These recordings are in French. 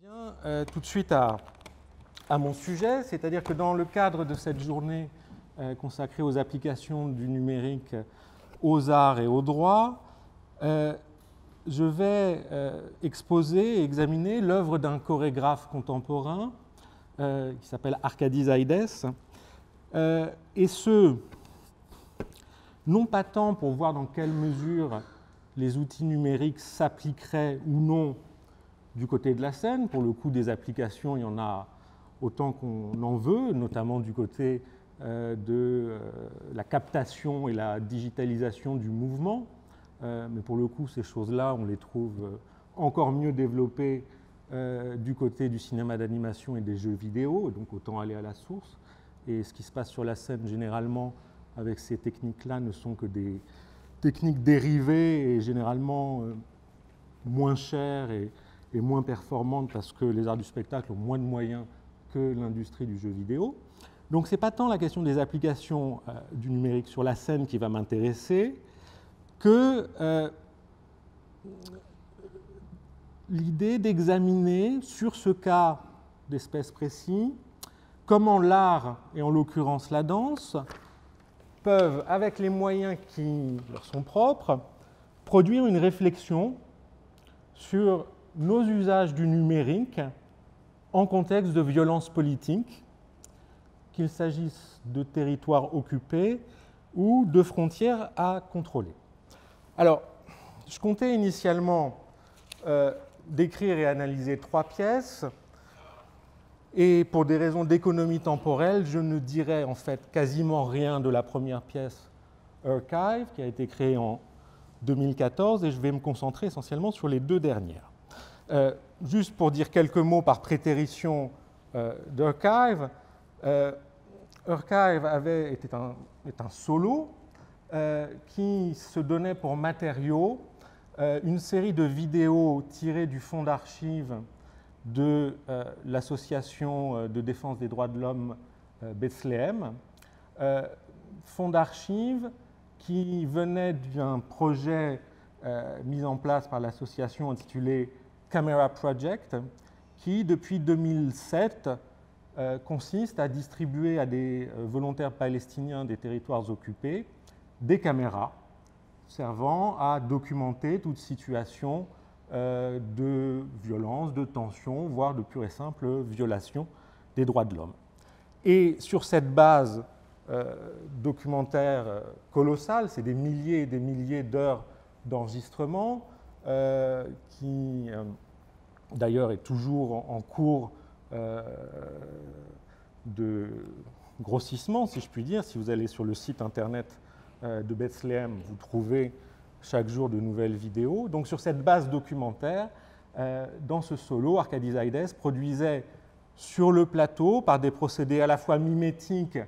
Bien, tout de suite à mon sujet, c'est-à-dire que dans le cadre de cette journée consacrée aux applications du numérique aux arts et aux droits, je vais exposer et examiner l'œuvre d'un chorégraphe contemporain qui s'appelle Arkady Zaides, et ce, non pas tant pour voir dans quelle mesure les outils numériques s'appliqueraient ou non du côté de la scène. Pour le coup, des applications, il y en a autant qu'on en veut, notamment du côté de la captation et la digitalisation du mouvement. Mais pour le coup, ces choses-là, on les trouve encore mieux développées du côté du cinéma d'animation et des jeux vidéo, donc autant aller à la source. Et ce qui se passe sur la scène, généralement, avec ces techniques-là, ne sont que des techniques dérivées et généralement moins chères et moins performantes parce que les arts du spectacle ont moins de moyens que l'industrie du jeu vidéo. Donc ce n'est pas tant la question des applications du numérique sur la scène qui va m'intéresser que l'idée d'examiner sur ce cas d'espèce précis comment l'art, et en l'occurrence la danse, peuvent, avec les moyens qui leur sont propres, produire une réflexion sur nos usages du numérique en contexte de violence politique, qu'il s'agisse de territoires occupés ou de frontières à contrôler. Alors, je comptais initialement décrire et analyser 3 pièces, et pour des raisons d'économie temporelle, je ne dirai en fait quasiment rien de la première pièce, Archive, qui a été créée en 2014, et je vais me concentrer essentiellement sur les 2 dernières. Juste pour dire quelques mots par prétérition d'Archive, Archive est un solo qui se donnait pour matériau une série de vidéos tirées du fonds d'archives de l'association de défense des droits de l'homme Bethléem, fonds d'archives qui venait d'un projet mis en place par l'association intitulé Camera Project, qui depuis 2007 consiste à distribuer à des volontaires palestiniens des territoires occupés des caméras servant à documenter toute situation de violence, de tension, voire de pure et simple violation des droits de l'homme. Et sur cette base documentaire colossale, c'est des milliers et des milliers d'heures d'enregistrement qui d'ailleurs est toujours en cours de grossissement, si je puis dire. Si vous allez sur le site internet de Bethléem, vous trouvez chaque jour de nouvelles vidéos. Donc sur cette base documentaire, dans ce solo, Arkady Zaides produisait sur le plateau, par des procédés à la fois mimétiques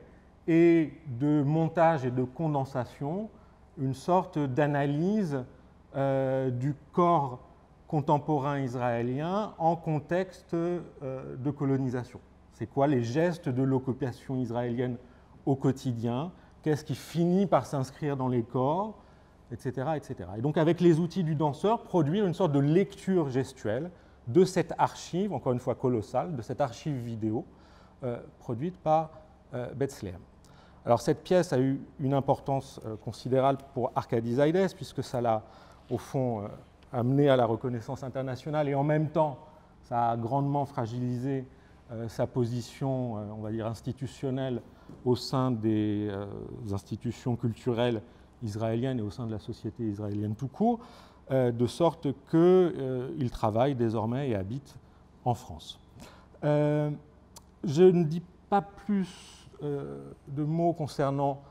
et de montage et de condensation, une sorte d'analyse du corps contemporain israélien en contexte de colonisation. C'est quoi les gestes de l'occupation israélienne au quotidien? Qu'est-ce qui finit par s'inscrire dans les corps, etc., etc. Et donc, avec les outils du danseur, produire une sorte de lecture gestuelle de cette archive, encore une fois colossale, de cette archive vidéo produite par Bethléem. Alors, cette pièce a eu une importance considérable pour Arkady Zaides, puisque ça l'a, au fond, amené à la reconnaissance internationale, et en même temps, ça a grandement fragilisé sa position, on va dire, institutionnelle au sein des institutions culturelles israéliennes et au sein de la société israélienne tout court, de sorte qu'il travaille désormais et habite en France. Je ne dis pas plus de mots concernant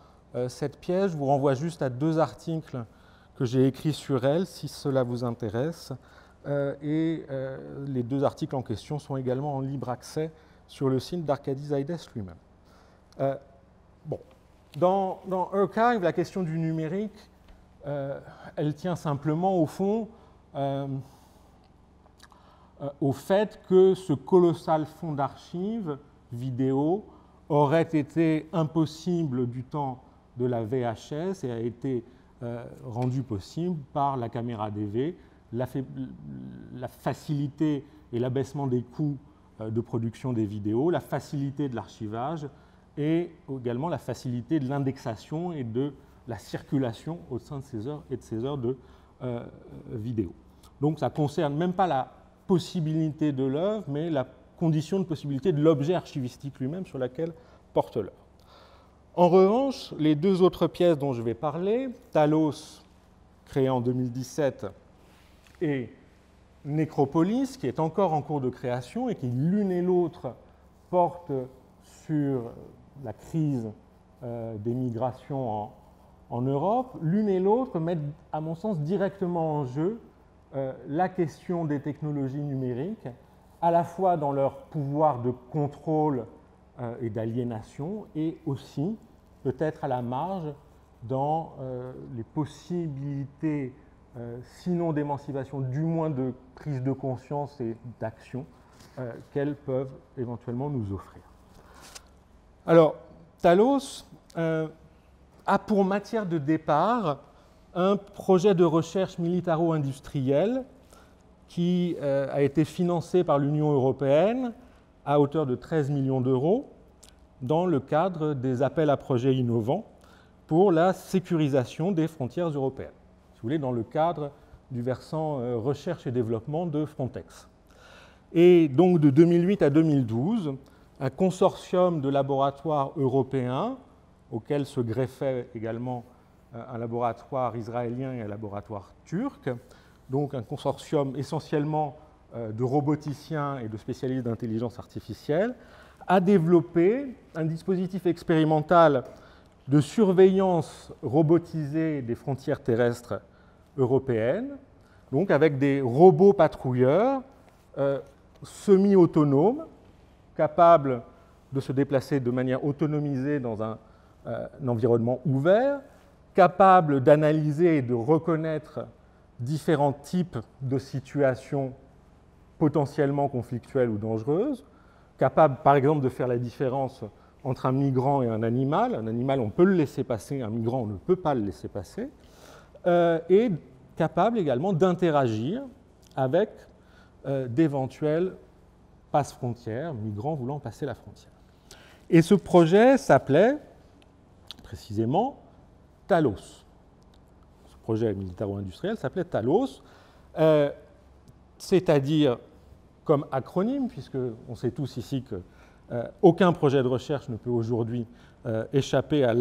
cette pièce, je vous renvoie juste à 2 articles que j'ai écrits sur elle, si cela vous intéresse, et les 2 articles en question sont également en libre accès sur le site d'Arkady Zaides lui-même. Bon. Dans Archive, la question du numérique, elle tient simplement au fond au fait que ce colossal fonds d'archives vidéo aurait été impossible du temps de la VHS et a été rendu possible par la caméra DV, la facilité et l'abaissement des coûts de production des vidéos, la facilité de l'archivage et également la facilité de l'indexation et de la circulation au sein de ces heures et de ces heures de vidéo. Donc ça ne concerne même pas la possibilité de l'œuvre, mais la condition de possibilité de l'objet archivistique lui-même sur laquelle porte l'œuvre. En revanche, les deux autres pièces dont je vais parler, Talos, créé en 2017, et Nécropolis, qui est encore en cours de création et qui, l'une et l'autre, porte sur la crise des migrations en Europe, l'une et l'autre mettent, à mon sens, directement en jeu la question des technologies numériques, à la fois dans leur pouvoir de contrôle et d'aliénation, et aussi, peut-être à la marge, dans les possibilités, sinon d'émancipation, du moins de prise de conscience et d'action qu'elles peuvent éventuellement nous offrir. Alors, Talos a pour matière de départ un projet de recherche militaro-industrielle qui a été financé par l'Union européenne à hauteur de 13 millions d'euros dans le cadre des appels à projets innovants pour la sécurisation des frontières européennes, si vous voulez, dans le cadre du versant recherche et développement de Frontex. Et donc de 2008 à 2012, un consortium de laboratoires européens, auquel se greffait également un laboratoire israélien et un laboratoire turc, donc un consortium essentiellement de roboticiens et de spécialistes d'intelligence artificielle, a développé un dispositif expérimental de surveillance robotisée des frontières terrestres européennes, donc avec des robots patrouilleurs semi-autonomes, capables de se déplacer de manière autonomisée dans un environnement ouvert, capables d'analyser et de reconnaître différents types de situations potentiellement conflictuelles ou dangereuses, capables par exemple de faire la différence entre un migrant et un animal. Un animal, on peut le laisser passer, un migrant, on ne peut pas le laisser passer, et capable également d'interagir avec d'éventuels passe-frontières, migrants voulant passer la frontière. Et ce projet s'appelait précisément Talos. Ce projet militaro-industriel s'appelait Talos, c'est-à-dire comme acronyme, puisqu'on sait tous ici qu'aucun projet de recherche ne peut aujourd'hui échapper à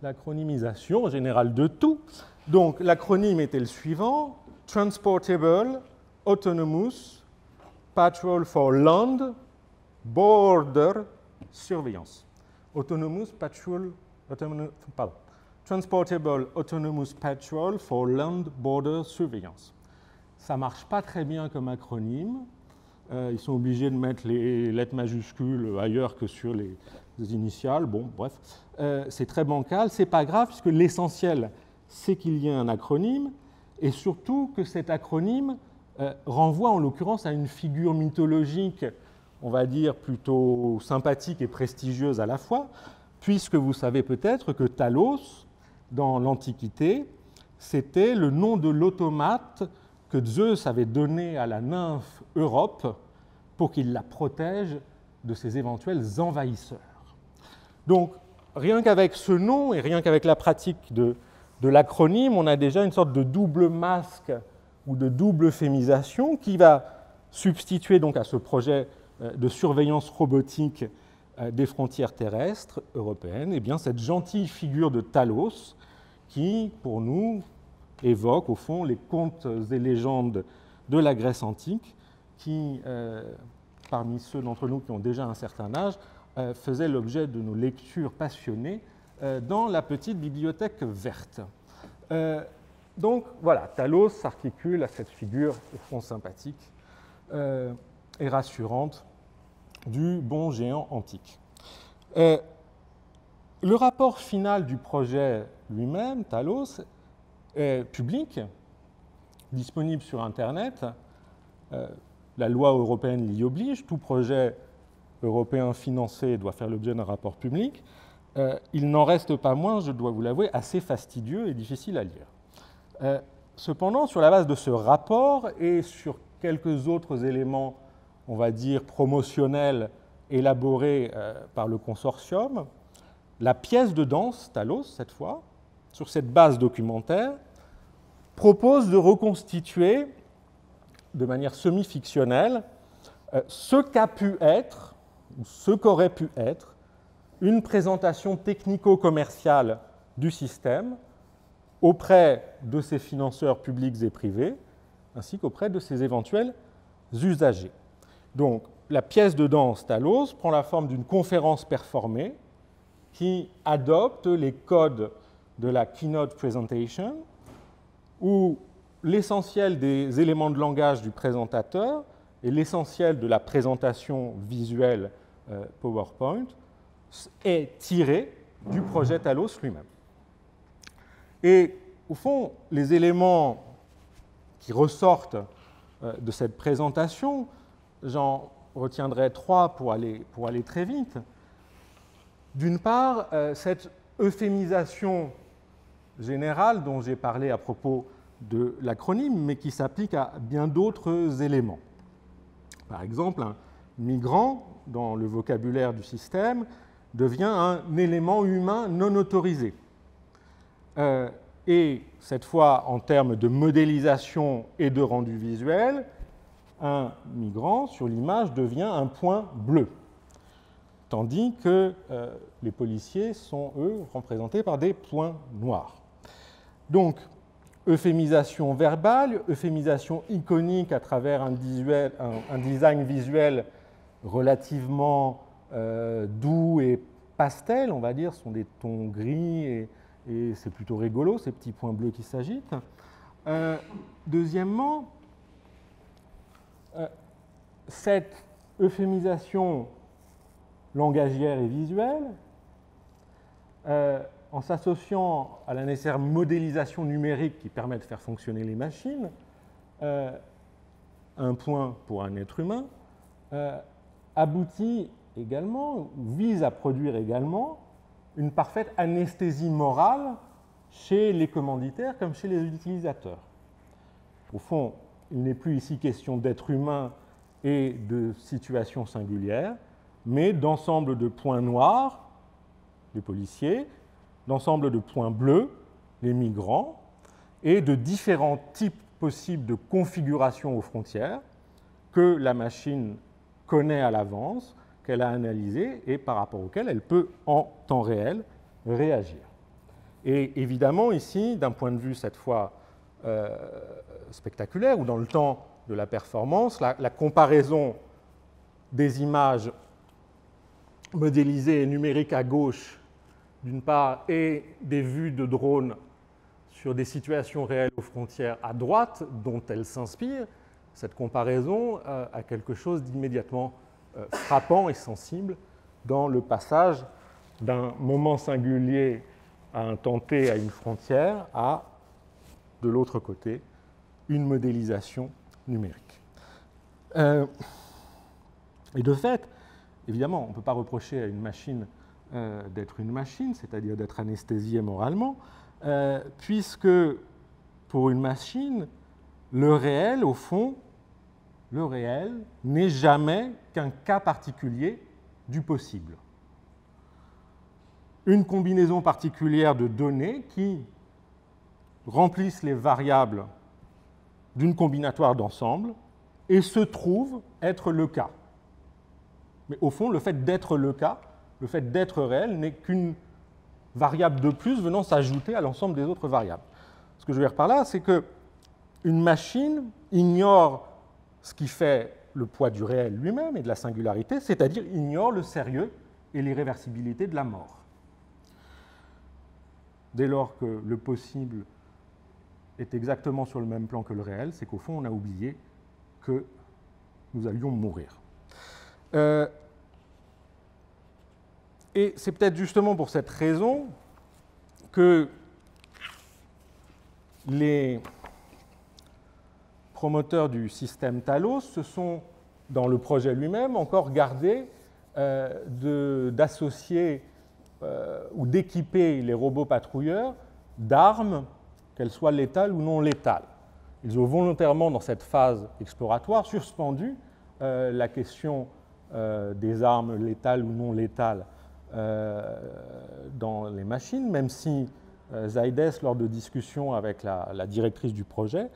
l'acronymisation générale de tout. Donc l'acronyme était le suivant: Transportable Autonomous Patrol for Land Border Surveillance. Transportable Autonomous Patrol for Land Border Surveillance. Ça ne marche pas très bien comme acronyme. Ils sont obligés de mettre les lettres majuscules ailleurs que sur les initiales. Bon, bref, c'est très bancal. Ce n'est pas grave, puisque l'essentiel, c'est qu'il y ait un acronyme, et surtout que cet acronyme renvoie en l'occurrence à une figure mythologique, on va dire plutôt sympathique et prestigieuse à la fois, puisque vous savez peut-être que Talos, dans l'Antiquité, c'était le nom de l'automate que Zeus avait donné à la nymphe Europe pour qu'il la protège de ses éventuels envahisseurs. Donc, rien qu'avec ce nom et rien qu'avec la pratique de l'acronyme, on a déjà une sorte de double masque ou de double euphémisation qui va substituer donc à ce projet de surveillance robotique des frontières terrestres européennes, et bien cette gentille figure de Talos qui, pour nous, évoque au fond les contes et légendes de la Grèce antique qui, parmi ceux d'entre nous qui ont déjà un certain âge, faisaient l'objet de nos lectures passionnées dans la petite bibliothèque verte. Donc voilà, Talos s'articule à cette figure au fond sympathique et rassurante du bon géant antique. Le rapport final du projet lui-même, Talos, est public, disponible sur Internet. La loi européenne l'y oblige. Tout projet européen financé doit faire l'objet d'un rapport public. Il n'en reste pas moins, je dois vous l'avouer, assez fastidieux et difficile à lire. Cependant, sur la base de ce rapport et sur quelques autres éléments, on va dire, promotionnels élaborés par le consortium. La pièce de danse, Talos, cette fois, sur cette base documentaire, propose de reconstituer de manière semi-fictionnelle ce qu'a pu être, ou ce qu'aurait pu être, une présentation technico-commerciale du système auprès de ses financeurs publics et privés, ainsi qu'auprès de ses éventuels usagers. Donc, la pièce de danse Talos prend la forme d'une conférence performée qui adopte les codes de la keynote presentation, où l'essentiel des éléments de langage du présentateur et l'essentiel de la présentation visuelle PowerPoint est tiré du projet Talos lui-même. Et au fond, les éléments qui ressortent de cette présentation, j'en retiendrai 3 pour aller très vite. D'une part, cette euphémisation générale dont j'ai parlé à propos de l'acronyme, mais qui s'applique à bien d'autres éléments. Par exemple, un migrant, dans le vocabulaire du système, devient un élément humain non autorisé. Et cette fois, en termes de modélisation et de rendu visuel, un migrant sur l'image devient un point bleu, tandis que les policiers sont, eux, représentés par des points noirs. Donc, euphémisation verbale, euphémisation iconique à travers un design visuel relativement doux et pastel, on va dire, ce sont des tons gris et c'est plutôt rigolo, ces petits points bleus qui s'agitent. Deuxièmement, cette euphémisation langagière et visuelle, en s'associant à la nécessaire modélisation numérique qui permet de faire fonctionner les machines, un point pour un être humain, aboutit également, ou vise à produire également, une parfaite anesthésie morale chez les commanditaires comme chez les utilisateurs. Au fond, il n'est plus ici question d'être humain et de situations singulières, mais d'ensemble de points noirs, les policiers, d'ensemble de points bleus, les migrants, et de différents types possibles de configuration aux frontières que la machine connaît à l'avance, qu'elle a analysées et par rapport auxquelles elle peut en temps réel réagir. Et évidemment, ici, d'un point de vue cette fois spectaculaire ou dans le temps de la performance, la comparaison des images modélisées et numériques à gauche, d'une part, et des vues de drones sur des situations réelles aux frontières à droite, dont elle s'inspire, cette comparaison a quelque chose d'immédiatement frappant et sensible dans le passage d'un moment singulier à un temps T à une frontière à, de l'autre côté, une modélisation numérique. Et de fait, évidemment, on ne peut pas reprocher à une machine d'être une machine, c'est-à-dire d'être anesthésiée moralement, puisque pour une machine, le réel, au fond, le réel n'est jamais qu'un cas particulier du possible. Une combinaison particulière de données qui remplissent les variables d'une combinatoire d'ensemble et se trouve être le cas. Mais au fond, le fait d'être le cas, le fait d'être réel, n'est qu'une variable de plus venant s'ajouter à l'ensemble des autres variables. Ce que je veux dire par là, c'est qu'une machine ignore ce qui fait le poids du réel lui-même et de la singularité, c'est-à-dire ignore le sérieux et l'irréversibilité de la mort. Dès lors que le possible est exactement sur le même plan que le réel, c'est qu'au fond, on a oublié que nous allions mourir. Et c'est peut-être justement pour cette raison que les promoteurs du système Talos se sont, dans le projet lui-même, encore gardés d'associer ou d'équiper les robots patrouilleurs d'armes, qu'elles soient létales ou non létales. ils ont volontairement, dans cette phase exploratoire, suspendu la question des armes létales ou non létales dans les machines, même si Zaides, lors de discussions avec la directrice du projet,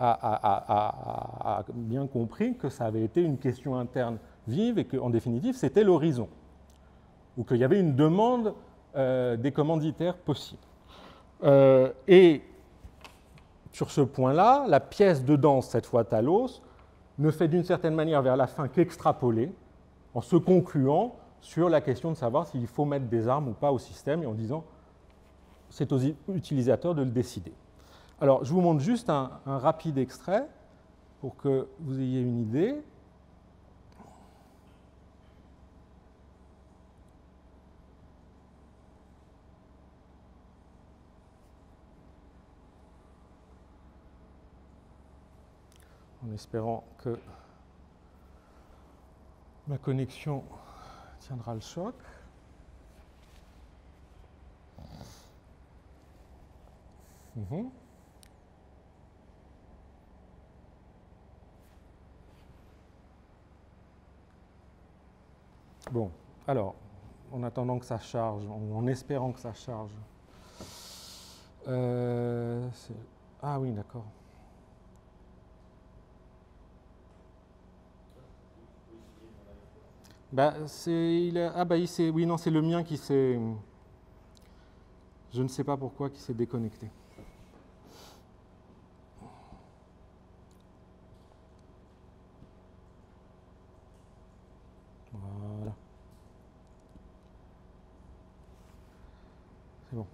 a bien compris que ça avait été une question interne vive et qu'en définitive, c'était l'horizon, ou qu'il y avait une demande des commanditaires possible. Et sur ce point-là, la pièce de danse, cette fois Talos, ne fait d'une certaine manière vers la fin qu'extrapoler, en se concluant sur la question de savoir s'il faut mettre des armes ou pas au système, et en disant c'est aux utilisateurs de le décider. Alors, je vous montre juste un rapide extrait pour que vous ayez une idée. En espérant que ma connexion tiendra le choc. Bon, alors, en attendant que ça charge, en espérant que ça charge. Ah oui, d'accord. Bah, oui, non, c'est le mien qui s'est... Je ne sais pas pourquoi, qui s'est déconnecté. Voilà. C'est bon.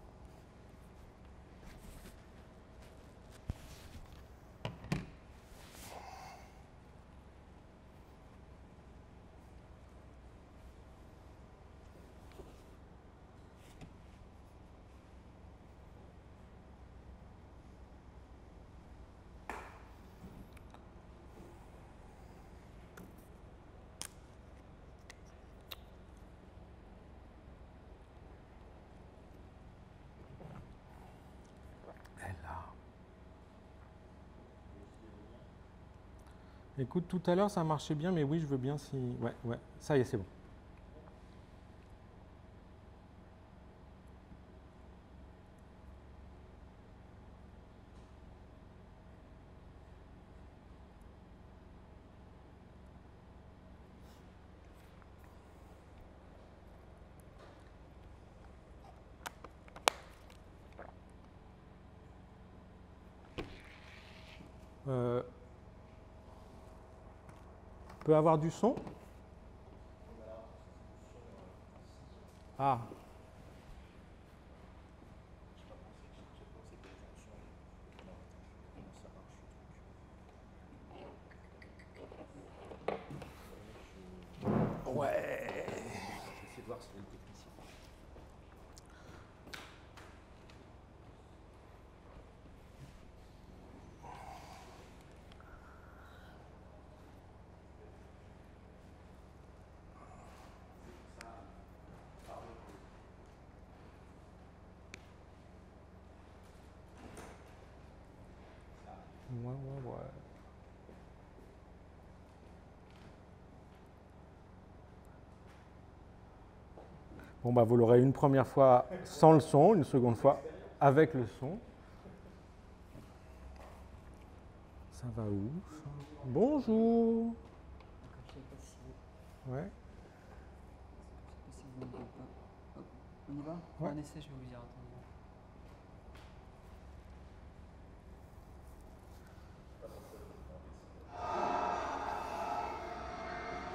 Écoute, tout à l'heure, ça marchait bien, mais oui, je veux bien si... Ouais, ça y est, c'est bon. Peut avoir du son? Ah. Ouais. J'essaie de voir si c'est le technicien. Ouais. Bon, bah, vous l'aurez une première fois sans le son, une seconde fois avec le son. Ça va où? Bonjour. Je sais pas si... Ouais. Je sais pas si vous m'entendez pas. Hop, on y va? Ouais. Un essai, je vais vous dire. Attendez.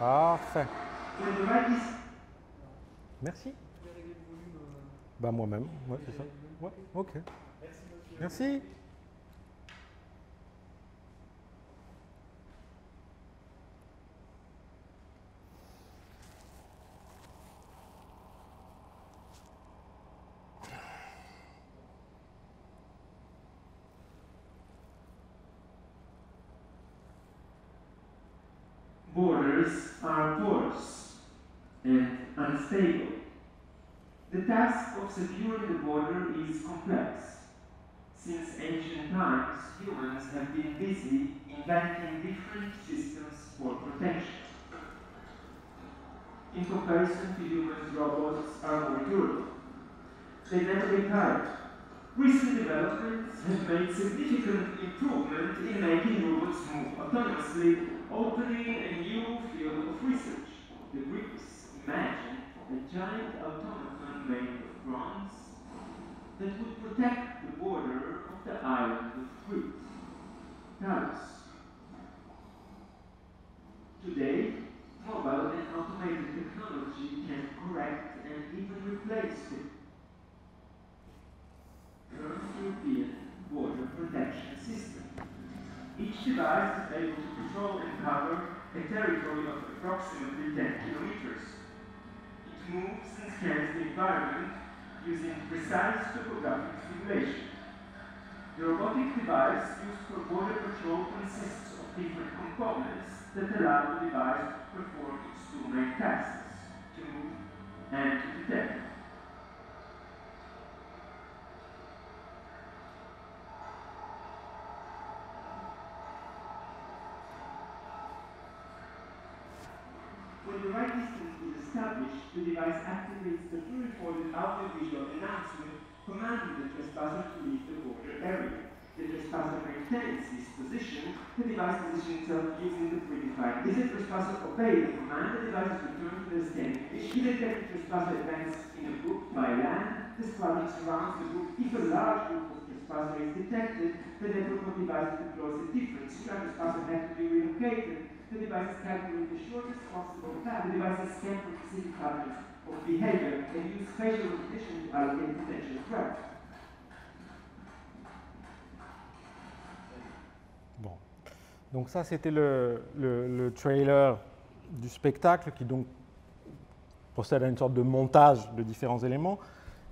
Parfait. Merci. Vous pouvez régler le volume. Bah, moi-même. Ouais, c'est ça. Ouais, ok. Merci. Borders are porous and unstable. The task of securing the border is complex, since ancient ancient times, humans have been busy inventing different systems for protection. In comparison to humans, robots are more durable. They never get tired. Recent developments have made significant improvement in making robots move autonomously, opening a new field of research. The Greeks imagined a giant automaton made of bronze that would protect the border of the island of Crete, Talos. Today, mobile and automated technology can correct and even replace the current European border protection system. Each device is able to control and cover a territory of approximately 10 kilometers. It moves and scans the environment using precise topographic simulation. The robotic device used for border patrol consists of different components that allow the device to perform its two main tasks, to move and to detect. When the right distance is established, the device activates the pre-recorded audio-visual announcement commanding the trespasser to leave the border area. The trespasser maintains his position, the device positions itself using the predefined. If the trespasser obeys the command, the device is returned to the scanning fish. If the detected trespasser advances in a group by land, the squadron surrounds the group. If a large group of trespasser is detected, the network of devices deploys a different trespasser has to be relocated. The device is calculating the shortest possible path. The device is scanned for specific patterns of behavior and use facial recognition to allocate potential threats. Bon. Donc ça, c'était le trailer du spectacle qui donc procède à une sorte de montage de différents éléments.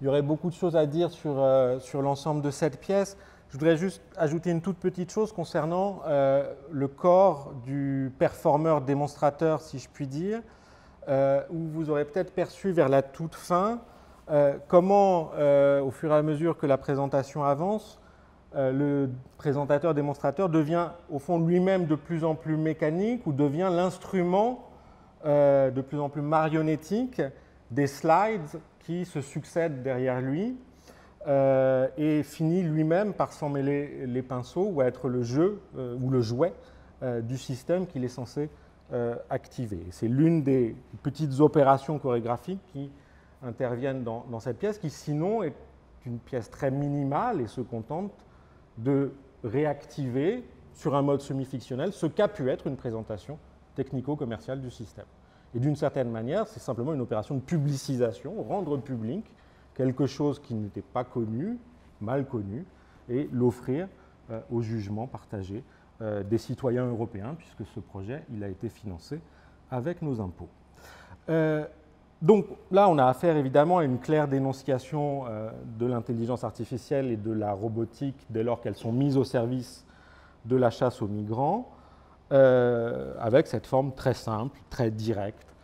Il y aurait beaucoup de choses à dire sur l'ensemble de cette pièce. Je voudrais juste ajouter une toute petite chose concernant le corps du performeur démonstrateur, si je puis dire, où vous aurez peut-être perçu vers la toute fin comment, au fur et à mesure que la présentation avance, le présentateur démonstrateur devient au fond lui-même de plus en plus mécanique ou devient l'instrument de plus en plus marionnettique des slides qui se succèdent derrière lui. Et finit lui-même par s'en mêler les pinceaux ou à être le jeu ou le jouet du système qu'il est censé activer. C'est l'une des petites opérations chorégraphiques qui interviennent dans cette pièce, qui sinon est une pièce très minimale et se contente de réactiver sur un mode semi-fictionnel ce qu'a pu être une présentation technico-commerciale du système. Et d'une certaine manière, c'est simplement une opération de publicisation, rendre public quelque chose qui n'était pas connu, mal connu, et l'offrir au jugement partagé des citoyens européens, puisque ce projet il a été financé avec nos impôts. Donc là, on a affaire évidemment à une claire dénonciation de l'intelligence artificielle et de la robotique dès lors qu'elles sont mises au service de la chasse aux migrants, avec cette forme très simple, très directe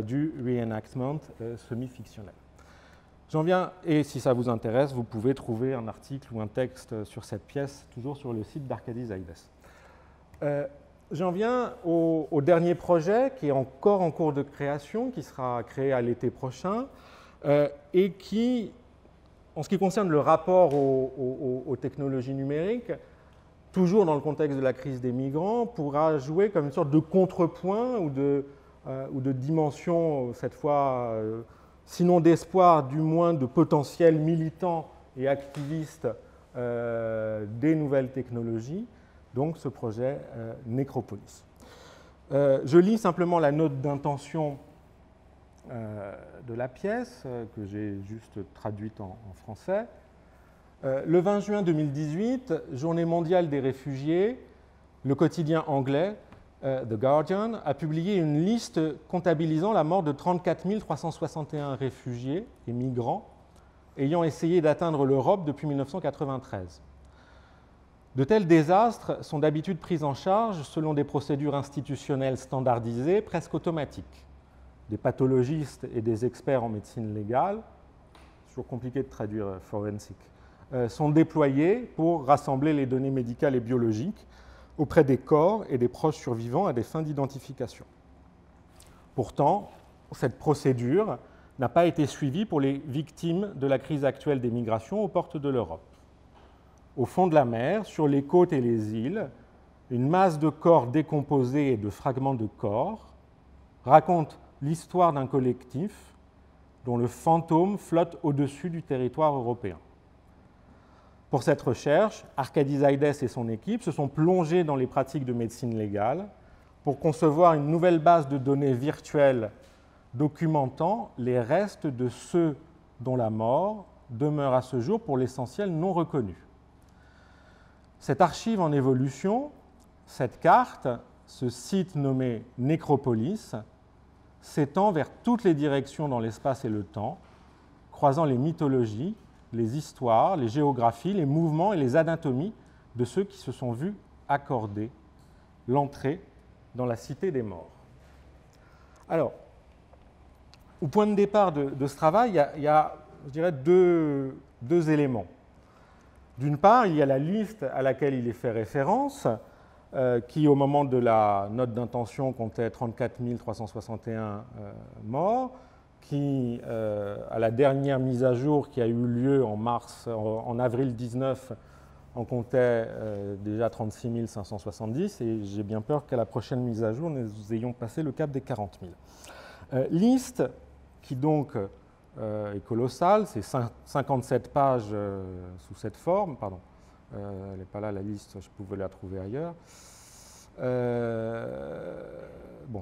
du reenactment semi-fictionnel. J'en viens, et si ça vous intéresse, vous pouvez trouver un article ou un texte sur cette pièce, toujours sur le site d'Arkady Zaides. J'en viens au dernier projet, qui est encore en cours de création, qui sera créé à l'été prochain, et qui, en ce qui concerne le rapport aux technologies numériques, toujours dans le contexte de la crise des migrants, pourra jouer comme une sorte de contrepoint ou de dimension, cette fois, sinon d'espoir, du moins de potentiel militant et activiste des nouvelles technologies, donc ce projet Necropolis. Je lis simplement la note d'intention de la pièce, que j'ai juste traduite en français. Le 20 juin 2018, Journée mondiale des réfugiés, le quotidien anglais The Guardian a publié une liste comptabilisant la mort de 34 361 réfugiés et migrants ayant essayé d'atteindre l'Europe depuis 1993. De tels désastres sont d'habitude pris en charge selon des procédures institutionnelles standardisées, presque automatiques. Des pathologistes et des experts en médecine légale, c'est toujours compliqué de traduire forensic, sont déployés pour rassembler les données médicales et biologiques auprès des corps et des proches survivants à des fins d'identification. Pourtant, cette procédure n'a pas été suivie pour les victimes de la crise actuelle des migrations aux portes de l'Europe. Au fond de la mer, sur les côtes et les îles, une masse de corps décomposés et de fragments de corps raconte l'histoire d'un collectif dont le fantôme flotte au-dessus du territoire européen. Pour cette recherche, Arkadizaides et son équipe se sont plongés dans les pratiques de médecine légale pour concevoir une nouvelle base de données virtuelles documentant les restes de ceux dont la mort demeure à ce jour pour l'essentiel non reconnue. Cette archive en évolution, cette carte, ce site nommé Nécropolis, s'étend vers toutes les directions dans l'espace et le temps, croisant les mythologies, les histoires, les géographies, les mouvements et les anatomies de ceux qui se sont vus accorder l'entrée dans la cité des morts. Alors, au point de départ de ce travail, il y a je dirais, deux éléments. D'une part, il y a la liste à laquelle il est fait référence, qui, au moment de la note d'intention, comptait 34 361 morts, qui, à la dernière mise à jour qui a eu lieu en avril 19, en comptait déjà 36 570, et j'ai bien peur qu'à la prochaine mise à jour, nous ayons passé le cap des 40 000. Liste qui donc est colossale, c'est 57 pages sous cette forme, pardon, elle n'est pas là la liste, je pouvais la trouver ailleurs.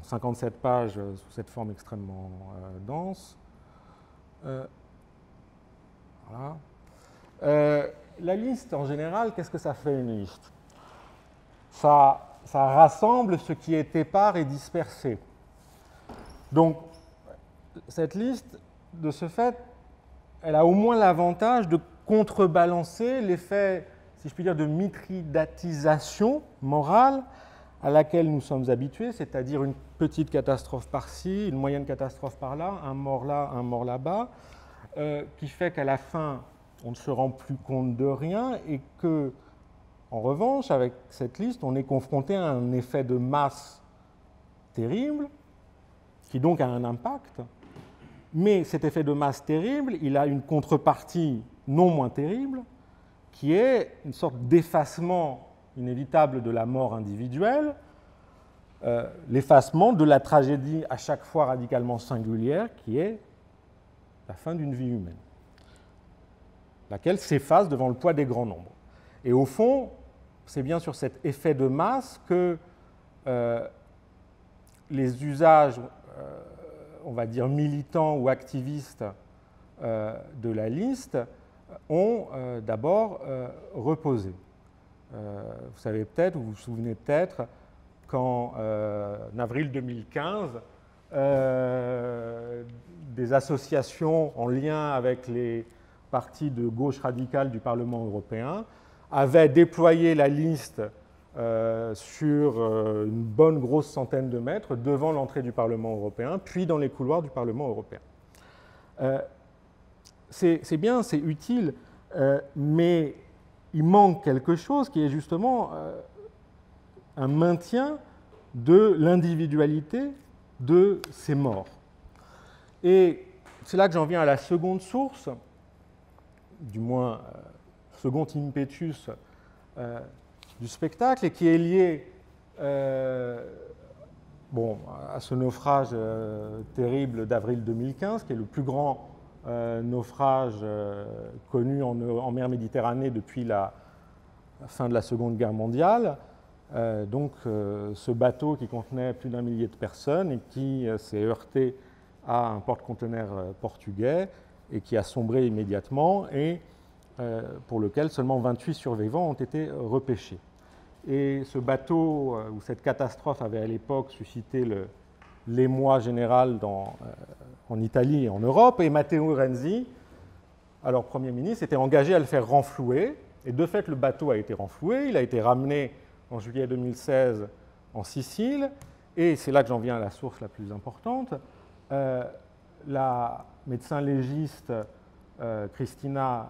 57 pages sous cette forme extrêmement dense. Voilà. La liste, en général, qu'est-ce que ça fait une liste ? Ça rassemble ce qui est épars et dispersé. Donc, cette liste, de ce fait, elle a au moins l'avantage de contrebalancer l'effet, si je puis dire, de mithridatisation morale à laquelle nous sommes habitués, c'est-à-dire une petite catastrophe par-ci, une moyenne catastrophe par-là, un mort là, un mort là-bas, qui fait qu'à la fin, on ne se rend plus compte de rien et que, en revanche, avec cette liste, on est confronté à un effet de masse terrible, qui donc a un impact. Mais cet effet de masse terrible, il a une contrepartie non moins terrible, qui est une sorte d'effacement inévitable de la mort individuelle, l'effacement de la tragédie à chaque fois radicalement singulière, qui est la fin d'une vie humaine, laquelle s'efface devant le poids des grands nombres. Et au fond, c'est bien sur cet effet de masse que les usages, on va dire militants ou activistes de la liste ont d'abord reposé. Vous savez peut-être, ou vous vous souvenez peut-être, qu'en avril 2015, des associations en lien avec les partis de gauche radicale du Parlement européen avaient déployé la liste sur une bonne grosse centaine de mètres devant l'entrée du Parlement européen, puis dans les couloirs du Parlement européen. C'est bien, c'est utile, mais il manque quelque chose qui est justement un maintien de l'individualité de ces morts. Et c'est là que j'en viens à la seconde source, du moins second impetus du spectacle, et qui est lié à ce naufrage terrible d'avril 2015, qui est le plus grand naufrage connu en mer Méditerranée depuis la fin de la Seconde Guerre mondiale. Ce bateau qui contenait plus d'1 millier de personnes et qui s'est heurté à un porte-conteneurs portugais et qui a sombré immédiatement et pour lequel seulement 28 survivants ont été repêchés. Et ce bateau, ou cette catastrophe, avait à l'époque suscité l'émoi général en Italie et en Europe, et Matteo Renzi, alors Premier ministre, était engagé à le faire renflouer, et de fait le bateau a été renfloué, il a été ramené en juillet 2016 en Sicile, et c'est là que j'en viens à la source la plus importante, la médecin légiste Cristina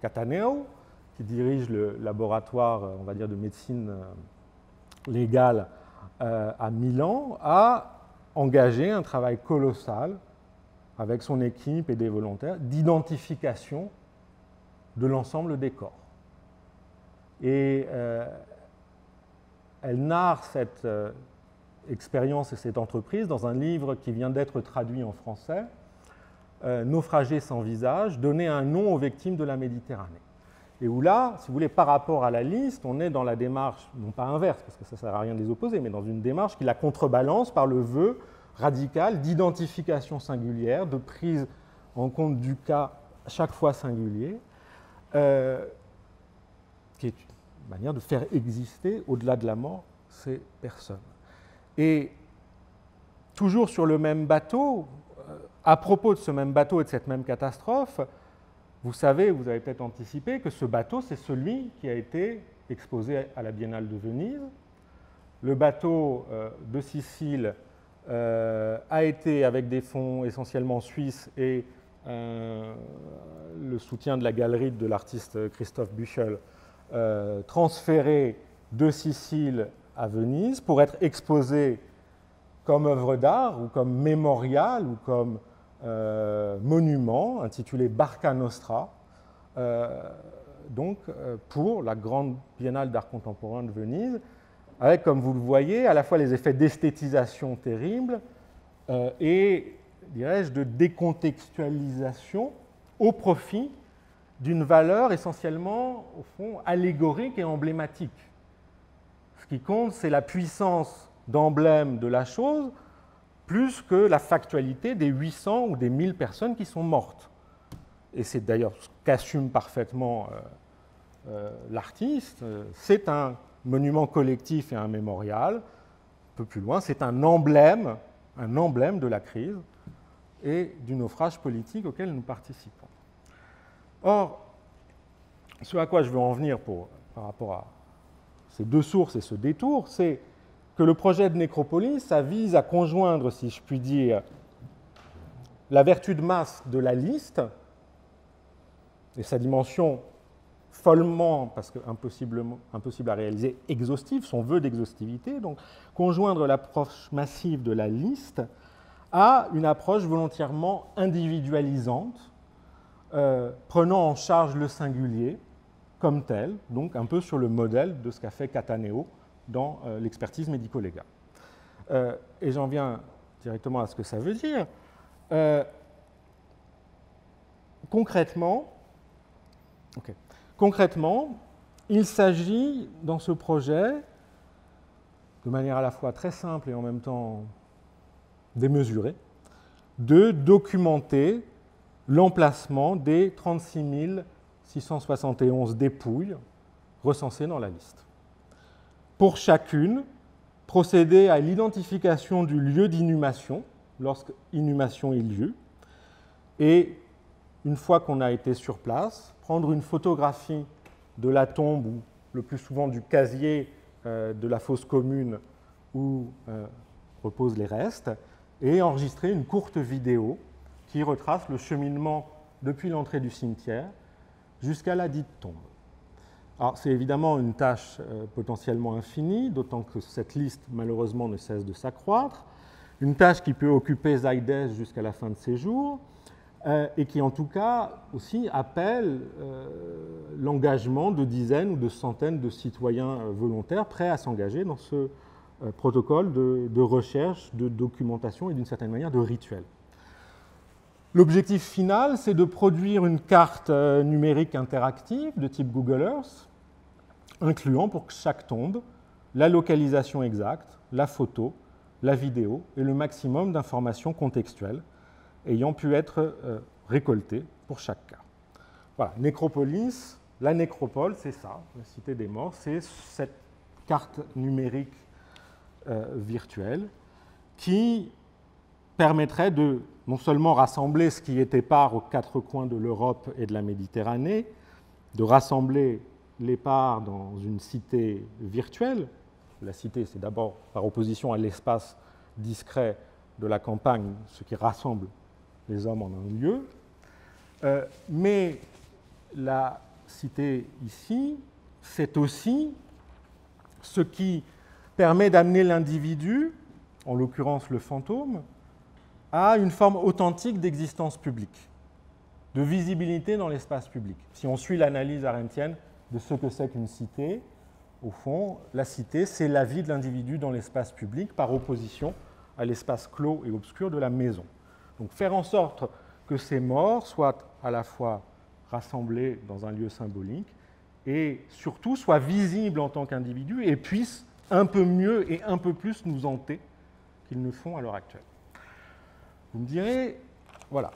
Cataneo qui dirige le laboratoire, on va dire, de médecine légale à Milan, a engagé un travail colossal avec son équipe et des volontaires d'identification de l'ensemble des corps. Et elle narre cette expérience et cette entreprise dans un livre qui vient d'être traduit en français, Naufragés sans visage, donner un nom aux victimes de la Méditerranée. Et où là, si vous voulez, par rapport à la liste, on est dans la démarche, non pas inverse, parce que ça ne sert à rien de les opposer, mais dans une démarche qui la contrebalance par le vœu radical d'identification singulière, de prise en compte du cas chaque fois singulier, qui est une manière de faire exister, au-delà de la mort, ces personnes. Et toujours sur le même bateau, à propos de ce même bateau et de cette même catastrophe, vous savez, vous avez peut-être anticipé que ce bateau, c'est celui qui a été exposé à la Biennale de Venise. Le bateau de Sicile a été, avec des fonds essentiellement suisses et le soutien de la galerie de l'artiste Christophe Büchel, transféré de Sicile à Venise pour être exposé comme œuvre d'art ou comme mémorial ou comme monument intitulé Barca Nostra, pour la grande biennale d'art contemporain de Venise, avec, comme vous le voyez, à la fois les effets d'esthétisation terribles et, dirais-je, de décontextualisation au profit d'une valeur essentiellement, au fond, allégorique et emblématique. Ce qui compte, c'est la puissance d'emblème de la chose, plus que la factualité des 800 ou des 1000 personnes qui sont mortes. Et c'est d'ailleurs ce qu'assume parfaitement l'artiste. C'est un monument collectif et un mémorial. Un peu plus loin, c'est un emblème de la crise et du naufrage politique auquel nous participons. Or, ce à quoi je veux en venir par rapport à ces deux sources et ce détour, c'est que le projet de Nécropolis, ça vise à conjoindre, si je puis dire, la vertu de masse de la liste et sa dimension follement, parce que impossible à réaliser, exhaustive, son vœu d'exhaustivité, donc conjoindre l'approche massive de la liste à une approche volontairement individualisante, prenant en charge le singulier comme tel, donc un peu sur le modèle de ce qu'a fait Cattaneo dans l'expertise médico-légale. Et j'en viens directement à ce que ça veut dire. Concrètement, il s'agit dans ce projet, de manière à la fois très simple et en même temps démesurée, de documenter l'emplacement des 36 671 dépouilles recensées dans la liste. Pour chacune, procéder à l'identification du lieu d'inhumation, lorsque inhumation ait lieu, et une fois qu'on a été sur place, prendre une photographie de la tombe, ou le plus souvent du casier de la fosse commune où reposent les restes, et enregistrer une courte vidéo qui retrace le cheminement depuis l'entrée du cimetière jusqu'à la dite tombe. Alors, c'est évidemment une tâche potentiellement infinie, d'autant que cette liste, malheureusement, ne cesse de s'accroître. Une tâche qui peut occuper Zaides jusqu'à la fin de ses jours, et qui, en tout cas, aussi appelle l'engagement de dizaines ou de centaines de citoyens volontaires prêts à s'engager dans ce protocole de recherche, de documentation et, d'une certaine manière, de rituel. L'objectif final, c'est de produire une carte numérique interactive de type Google Earth, incluant pour chaque tombe la localisation exacte, la photo, la vidéo et le maximum d'informations contextuelles ayant pu être récoltées pour chaque cas. Voilà, Nécropolis, la nécropole, c'est ça, la cité des morts, c'est cette carte numérique virtuelle qui permettrait de non seulement rassembler ce qui était part aux quatre coins de l'Europe et de la Méditerranée, de rassembler les parts dans une cité virtuelle. La cité, c'est d'abord par opposition à l'espace discret de la campagne, ce qui rassemble les hommes en un lieu. Mais la cité ici, c'est aussi ce qui permet d'amener l'individu, en l'occurrence le fantôme, à une forme authentique d'existence publique, de visibilité dans l'espace public. Si on suit l'analyse arendtienne de ce que c'est qu'une cité, au fond, la cité, c'est la vie de l'individu dans l'espace public par opposition à l'espace clos et obscur de la maison. Donc faire en sorte que ces morts soient à la fois rassemblés dans un lieu symbolique et surtout soient visibles en tant qu'individus et puissent un peu mieux et un peu plus nous hanter qu'ils ne font à l'heure actuelle. Vous me direz, voilà,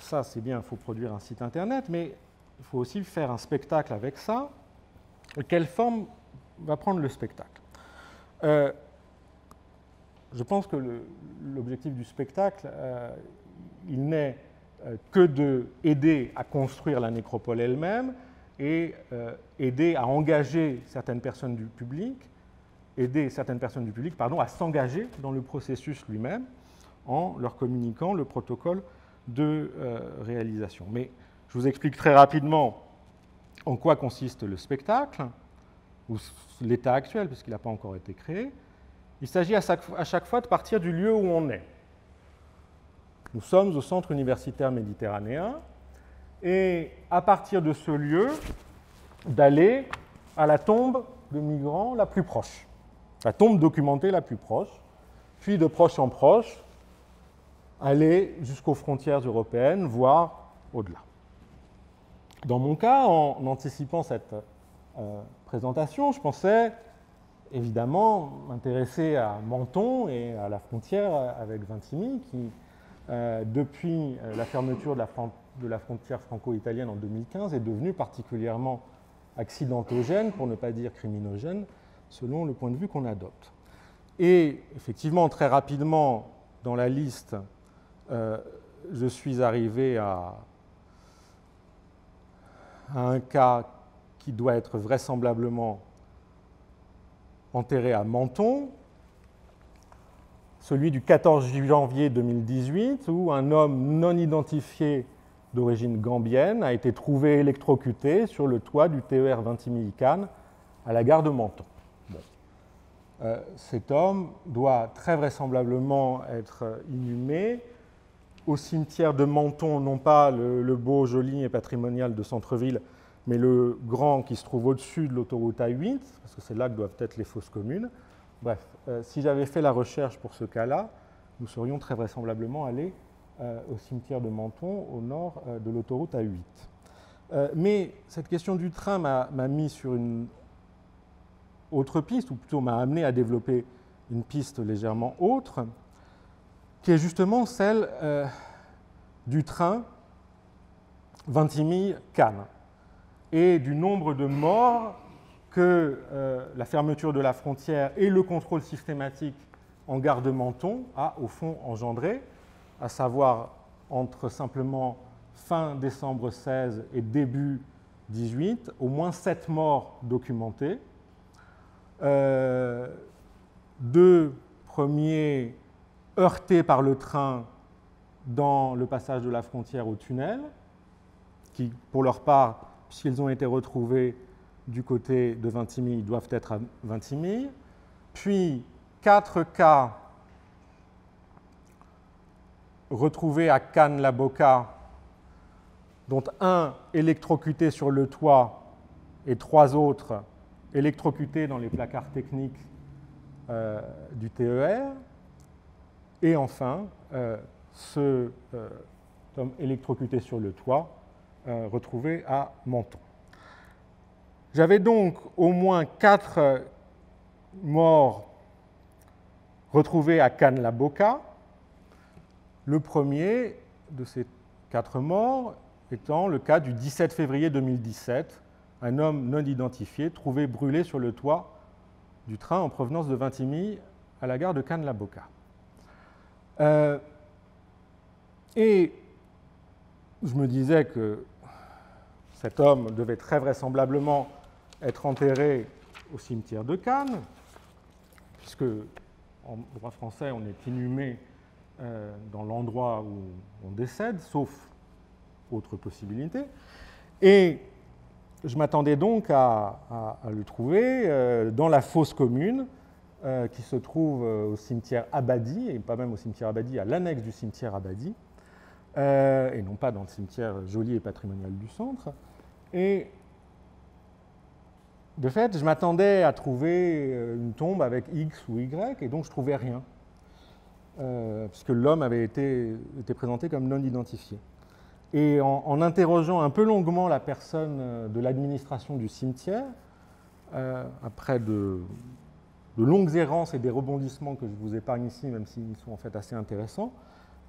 ça c'est bien, il faut produire un site internet, mais il faut aussi faire un spectacle avec ça. Quelle forme va prendre le spectacle? Je pense que l'objectif du spectacle, il n'est que d'aider à construire la nécropole elle-même et aider à engager certaines personnes du public, à s'engager dans le processus lui-même en leur communiquant le protocole de réalisation. Mais je vous explique très rapidement en quoi consiste le spectacle, ou l'état actuel, puisqu'il n'a pas encore été créé. Il s'agit à chaque fois de partir du lieu où on est. Nous sommes au Centre universitaire méditerranéen, et à partir de ce lieu, d'aller à la tombe de migrants la plus proche, la tombe documentée la plus proche, puis de proche en proche, aller jusqu'aux frontières européennes, voire au-delà. Dans mon cas, en anticipant cette présentation, je pensais évidemment m'intéresser à Menton et à la frontière avec Vintimille, qui, depuis la fermeture de la frontière franco-italienne en 2015, est devenue particulièrement accidentogène, pour ne pas dire criminogène, selon le point de vue qu'on adopte. Et effectivement, très rapidement, dans la liste, je suis arrivé à un cas qui doit être vraisemblablement enterré à Menton, celui du 14 janvier 2018, où un homme non identifié d'origine gambienne a été trouvé électrocuté sur le toit du TER Vintimille-Cannes à la gare de Menton. Bon. Cet homme doit très vraisemblablement être inhumé au cimetière de Menton, non pas le beau, joli et patrimonial de centre-ville, mais le grand qui se trouve au-dessus de l'autoroute A8, parce que c'est là que doivent être les fosses communes. Bref, si j'avais fait la recherche pour ce cas-là, nous serions très vraisemblablement allés au cimetière de Menton, au nord de l'autoroute A8. Mais cette question du train m'a mis sur une autre piste, ou plutôt m'a amené à développer une piste légèrement autre, qui est justement celle du train Vintimille-Cannes et du nombre de morts que la fermeture de la frontière et le contrôle systématique en gare de Menton a au fond engendré, à savoir entre simplement fin décembre 16 et début 18, au moins 7 morts documentés. 2 premiers heurtés par le train dans le passage de la frontière au tunnel, qui, pour leur part, puisqu'ils ont été retrouvés du côté de Vintimille, doivent être à Vintimille. Puis 4 cas retrouvés à Cannes-la-Boca, dont un électrocuté sur le toit et 3 autres électrocutés dans les placards techniques du TER. Et enfin, ce homme électrocuté sur le toit, retrouvé à Menton. J'avais donc au moins 4 morts retrouvés à Cannes-la-Boca. Le premier de ces 4 morts étant le cas du 17 février 2017, un homme non identifié trouvé brûlé sur le toit du train en provenance de Vintimille à la gare de Cannes-la-Boca. Et je me disais que cet homme devait très vraisemblablement être enterré au cimetière de Cannes, puisque en droit français, on est inhumé dans l'endroit où on décède, sauf autre possibilité. Et je m'attendais donc à le trouver dans la fosse commune qui se trouve au cimetière Abadi, et pas même au cimetière Abadi, à l'annexe du cimetière Abadi, et non pas dans le cimetière joli et patrimonial du centre. Et de fait, je m'attendais à trouver une tombe avec X ou Y, et donc je ne trouvais rien, puisque l'homme avait été présenté comme non identifié. Et en interrogeant un peu longuement la personne de l'administration du cimetière, après de longues errances et des rebondissements que je vous épargne ici, même s'ils sont en fait assez intéressants,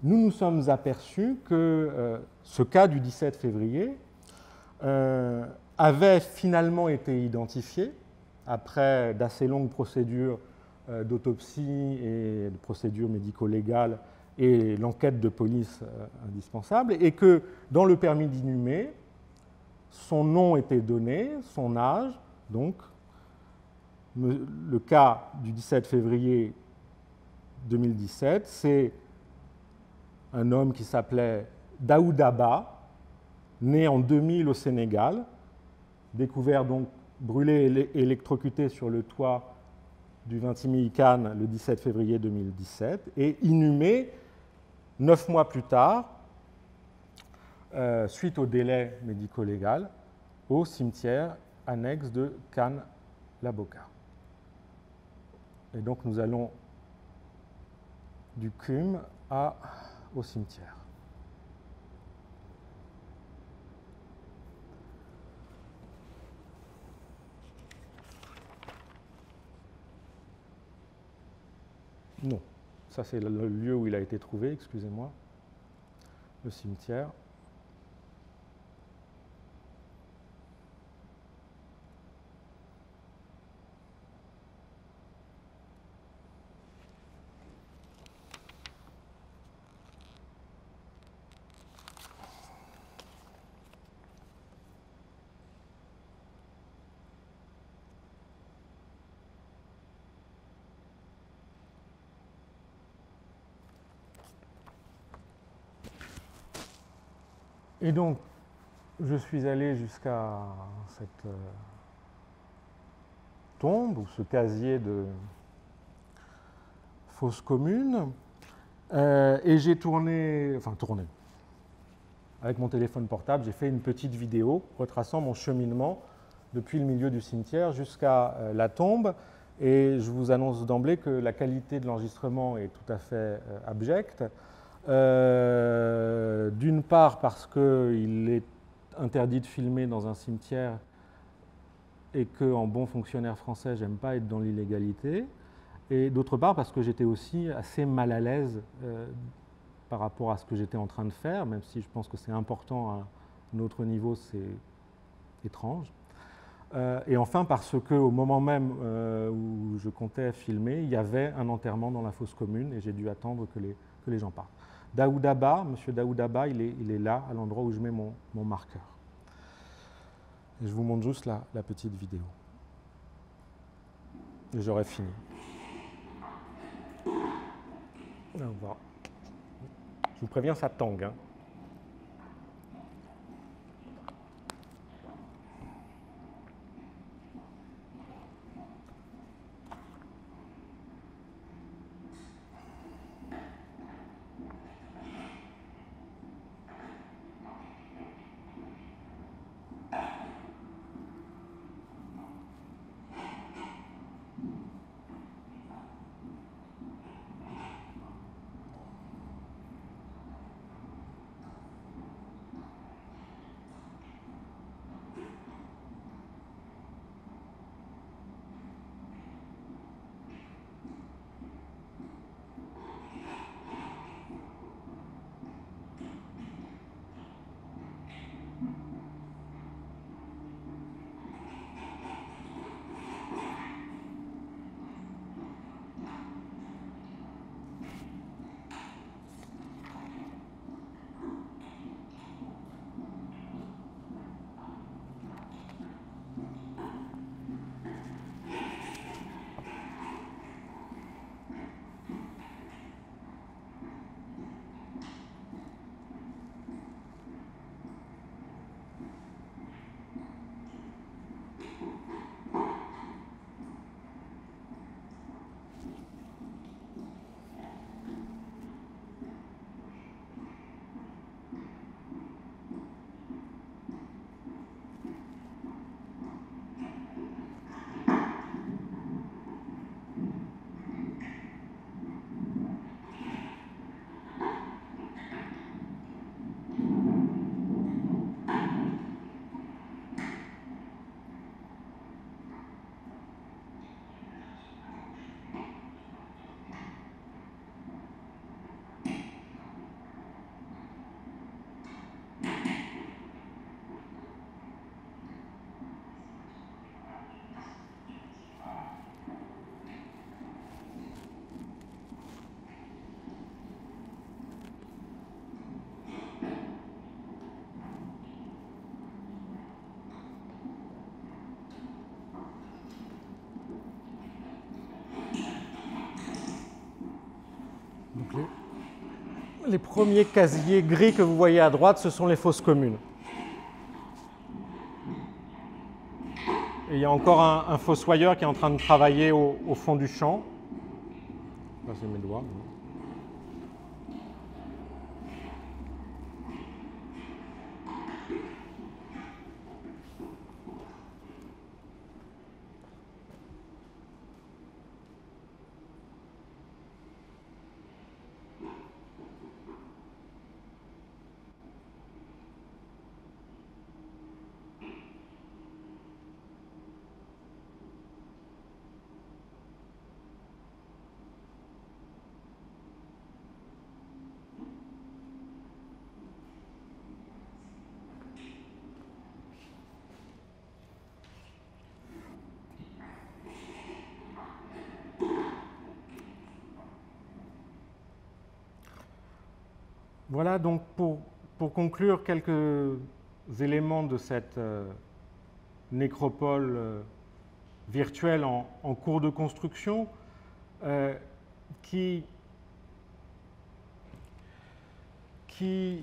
nous nous sommes aperçus que ce cas du 17 février avait finalement été identifié après d'assez longues procédures d'autopsie et de procédures médico-légales et l'enquête de police indispensable, et que dans le permis d'inhumer, son nom était donné, son âge, donc le cas du 17 février 2017, c'est un homme qui s'appelait Daouda Ba, né en 2000 au Sénégal, découvert donc brûlé et électrocuté sur le toit du 20e Khan le 17 février 2017 et inhumé 9 mois plus tard, suite au délai médico-légal, au cimetière annexe de Khan-Laboka. Et donc nous allons du CUM au cimetière. Non, ça c'est le lieu où il a été trouvé, excusez-moi, le cimetière. Et donc, je suis allé jusqu'à cette tombe, ou ce casier de fosse commune, et j'ai tourné, avec mon téléphone portable, j'ai fait une petite vidéo retraçant mon cheminement depuis le milieu du cimetière jusqu'à la tombe, et je vous annonce d'emblée que la qualité de l'enregistrement est tout à fait abjecte. D'une part parce qu'il est interdit de filmer dans un cimetière et qu'en bon fonctionnaire français, j'aime pas être dans l'illégalité, et d'autre part parce que j'étais aussi assez mal à l'aise par rapport à ce que j'étais en train de faire, même si je pense que c'est important à un autre niveau, c'est étrange. Et enfin parce qu'au moment même où je comptais filmer, il y avait un enterrement dans la fosse commune et j'ai dû attendre que les gens partent. Daouda Ba, monsieur Daouda Ba, il est là, à l'endroit où je mets mon marqueur. Et je vous montre juste la petite vidéo. Et j'aurai fini. Là, on va. Je vous préviens, ça tangue. Hein. les premiers casiers gris que vous voyez à droite, ce sont les fosses communes. Et il y a encore un fossoyeur qui est en train de travailler au fond du champ. Là, c'est mes doigts. Voilà donc pour conclure quelques éléments de cette nécropole virtuelle en cours de construction qui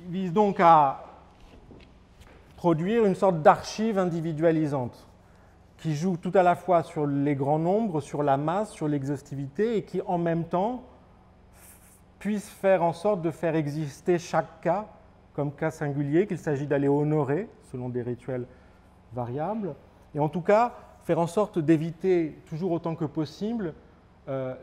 vise donc à produire une sorte d'archive individualisante qui joue tout à la fois sur les grands nombres, sur la masse, sur l'exhaustivité et qui en même temps puisse faire en sorte de faire exister chaque cas comme cas singulier qu'il s'agit d'aller honorer selon des rituels variables, et en tout cas faire en sorte d'éviter toujours autant que possible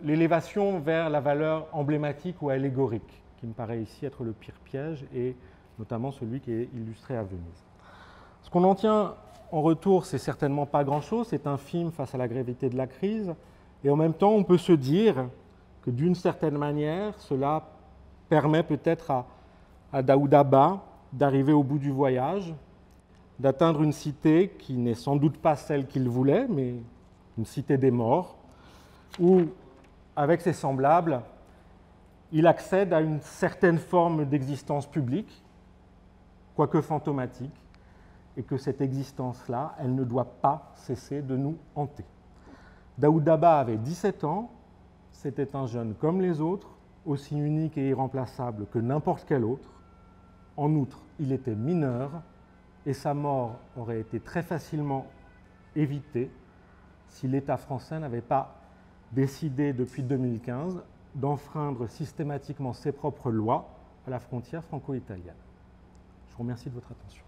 l'élévation vers la valeur emblématique ou allégorique, qui me paraît ici être le pire piège, et notamment celui qui est illustré à Venise. Ce qu'on en tient en retour, c'est certainement pas grand-chose, c'est infime face à la gravité de la crise, et en même temps on peut se dire que d'une certaine manière, cela permet peut-être à Daoud Abba d'arriver au bout du voyage, d'atteindre une cité qui n'est sans doute pas celle qu'il voulait, mais une cité des morts, où, avec ses semblables, il accède à une certaine forme d'existence publique, quoique fantomatique, et que cette existence-là, elle ne doit pas cesser de nous hanter. Daoud Abba avait 17 ans, c'était un jeune comme les autres, aussi unique et irremplaçable que n'importe quel autre. En outre, il était mineur et sa mort aurait été très facilement évitée si l'État français n'avait pas décidé depuis 2015 d'enfreindre systématiquement ses propres lois à la frontière franco-italienne. Je vous remercie de votre attention.